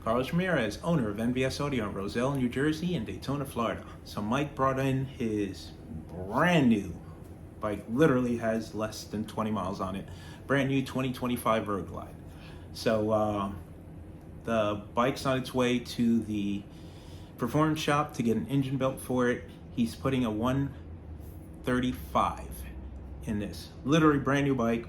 Carlos Ramirez, owner of NVS Audio in Roselle, New Jersey, and Daytona, Florida. So Mike brought in his brand new bike, literally has less than 20 miles on it, brand new 2025 Road Glide. So the bike's on its way to the performance shop to get an engine built for it. He's putting a 135 in this, literally brand new bike.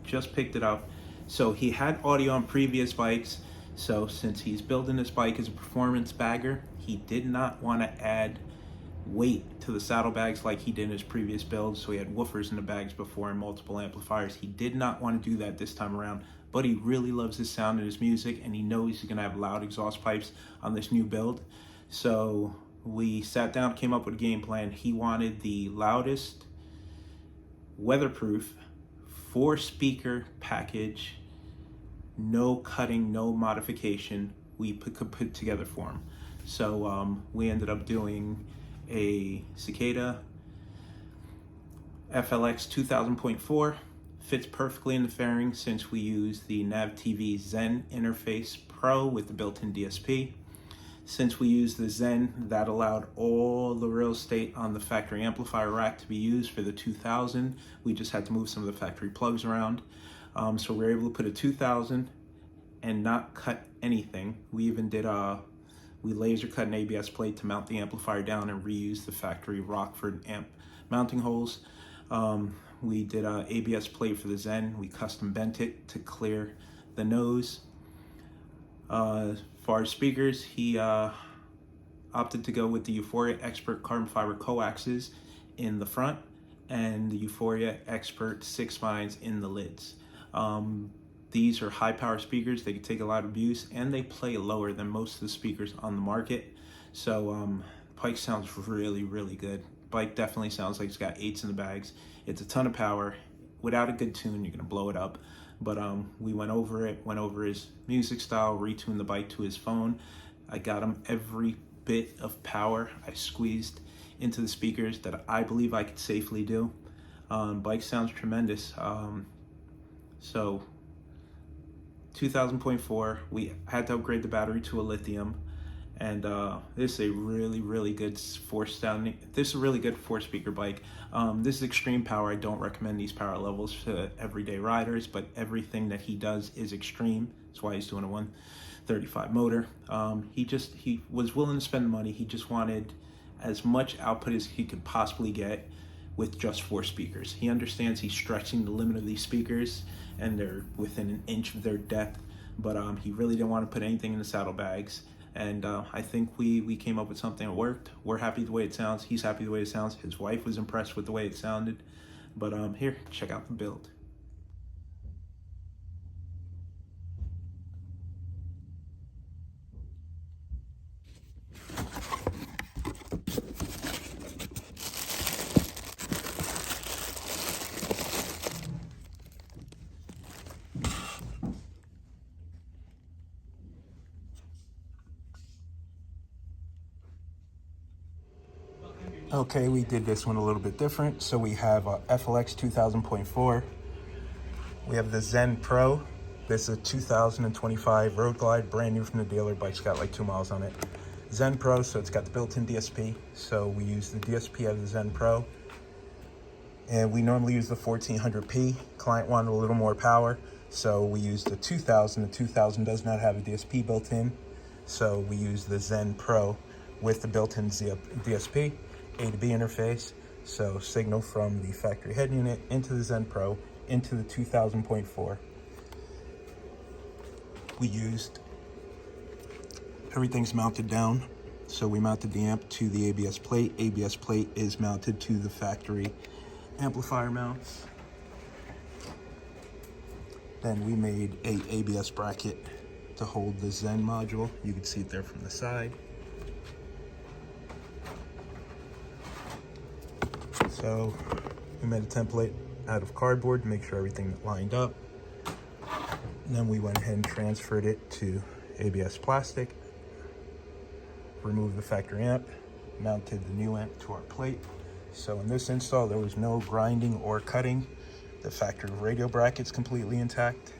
Just picked it up. So he had audio on previous bikes. So since he's building this bike as a performance bagger, he did not want to add weight to the saddlebags like he did in his previous builds. So he had woofers in the bags before and multiple amplifiers. He did not want to do that this time around, but he really loves his sound and his music, and he knows he's gonna have loud exhaust pipes on this new build. So we sat down, came up with a game plan. He wanted the loudest, weatherproof, 4-speaker package, no cutting, no modification, we could put together for him. So we ended up doing a Cicada FLX 2000.4, fits perfectly in the fairing since we use the Nav TV Zen interface Pro with the built-in DSP. Since we used the Zen, that allowed all the real estate on the factory amplifier rack to be used for the 2000. We just had to move some of the factory plugs around. So we were able to put a 2000 and not cut anything. We even did we laser cut an ABS plate to mount the amplifier down and reuse the factory Rockford amp mounting holes. We did a ABS plate for the Zen. We custom bent it to clear the nose. As far as speakers, he opted to go with the Euphoria xpert carbon fiber coaxes in the front and the Euphoria xpert 6 spines in the lids. These are high power speakers. They can take a lot of abuse and they play lower than most of the speakers on the market. So bike sounds really, really good. Bike definitely sounds like it's got 8s in the bags. It's a ton of power. Without a good tune, you're gonna blow it up. But we went over his music style, retuned the bike to his phone. I got him every bit of power I squeezed into the speakers that I believe I could safely do. Bike sounds tremendous. So 2000.4, we had to upgrade the battery to a lithium, and this is a really, really good this is a really good 4-speaker bike. This is extreme power. I don't recommend these power levels to everyday riders, but everything that he does is extreme. That's why he's doing a 135 motor. He was willing to spend the money. He just wanted as much output as he could possibly get with just 4 speakers. He understands he's stretching the limit of these speakers and they're within an inch of their depth, but he really didn't want to put anything in the saddlebags. And I think we came up with something that worked. We're happy the way it sounds. He's happy the way it sounds. His wife was impressed with the way it sounded. But here, check out the build. Okay, we did this one a little bit different. So we have a FLX 2000.4. We have the Zen Pro. This is a 2025 Road Glide, brand new from the dealer. Bike's got like 2 miles on it. Zen Pro, so it's got the built-in DSP. So we use the DSP of the Zen Pro. And we normally use the 1400p. Client wanted a little more power, so we used the 2000. The 2000 does not have a DSP built in, so we use the Zen Pro with the built-in DSP. A to B interface, so signal from the factory head unit into the Zen Pro into the 2000.4. We used everything's mounted down, so we mounted the amp to the ABS plate. ABS plate is mounted to the factory amplifier mounts. Then we made a ABS bracket to hold the Zen module. You can see it there from the side. So we made a template out of cardboard to make sure everything lined up. And then we went ahead and transferred it to ABS plastic, removed the factory amp, mounted the new amp to our plate. So in this install, there was no grinding or cutting. The factory radio bracket's completely intact.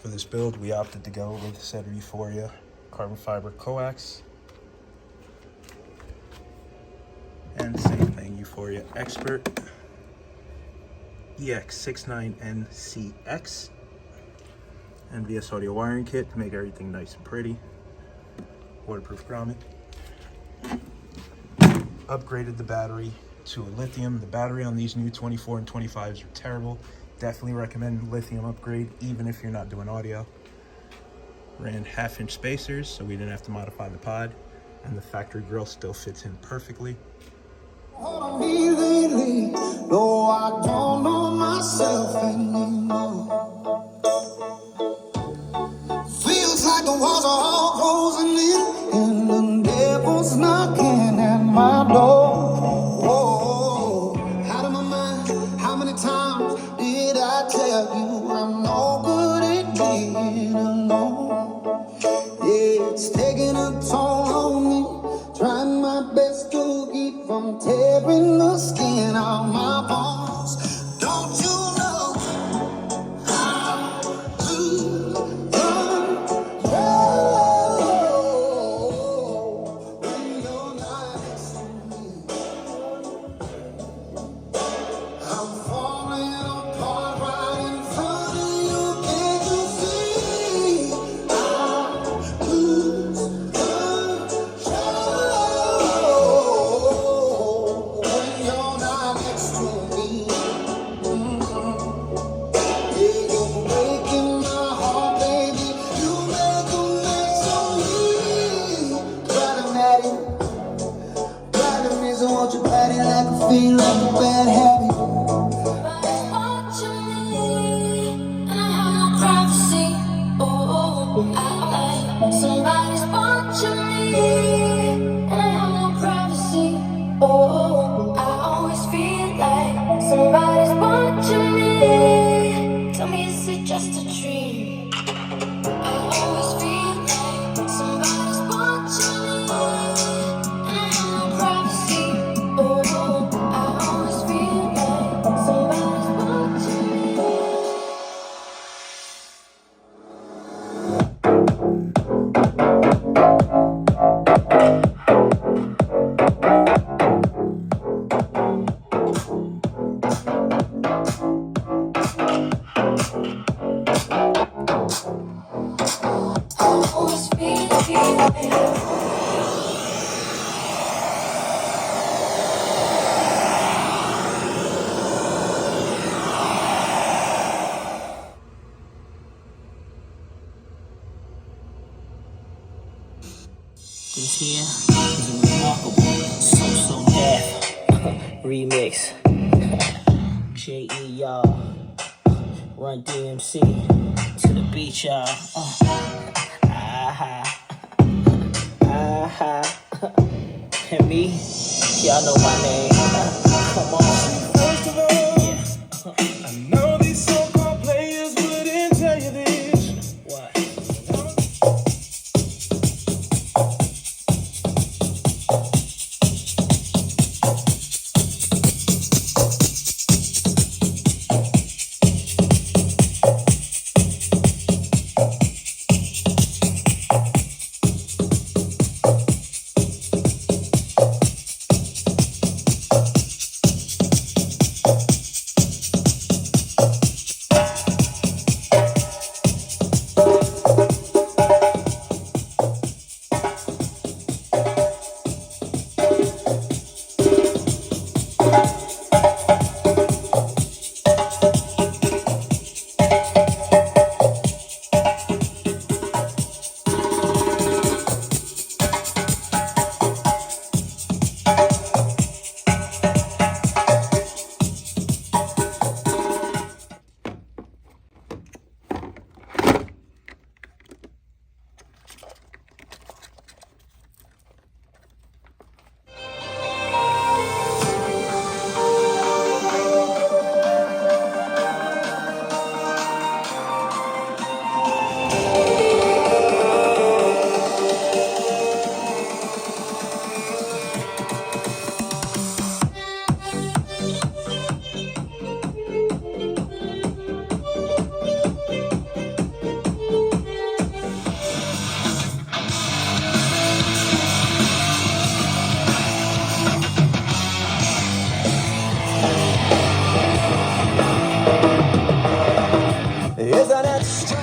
For this build, we opted to go with said Euphoria carbon fiber coax. And same thing, Euphoria xpert EX69NCX. NVS audio wiring kit to make everything nice and pretty. Waterproof grommet. Upgraded the battery to a lithium. The battery on these new 24 and 25s are terrible. Definitely recommend lithium upgrade, even if you're not doing audio. Ran 1/2-inch spacers, so we didn't have to modify the pod, and the factory grill still fits in perfectly. On me lately, no, I don't know myself anymore. Feels like the walls are all closing in, and the devil's knocking at my door. Whoa, out of my mind, how many times did I tell you I'm no good at being alone? Yeah, it's taking a toll on me, trying my best to keep from tearing the skin out my bones. Don't you know how to control when you're not next to me? I'm falling apart right in front of you. Can't you see? I lose control when you're not next to me. Yeah, you're breaking my heart, baby. You make a mess of me. Driving at it, driving me, so won't you pat it like a feel like a bad habit? Somebody's watching me, and I have no privacy. Oh, I always feel like somebody's watching me. Tell me, is it just a dream? I always feel like somebody's watching me, and I have no privacy. Oh, I always feel like somebody's watching me. I always feel This here is a remarkable So Deaf remix. J.E. y'all, Run DMC to the beach, y'all. And me, y'all know my name. Come on. First of all, I know these so-called players wouldn't tell you this. What? running at the street.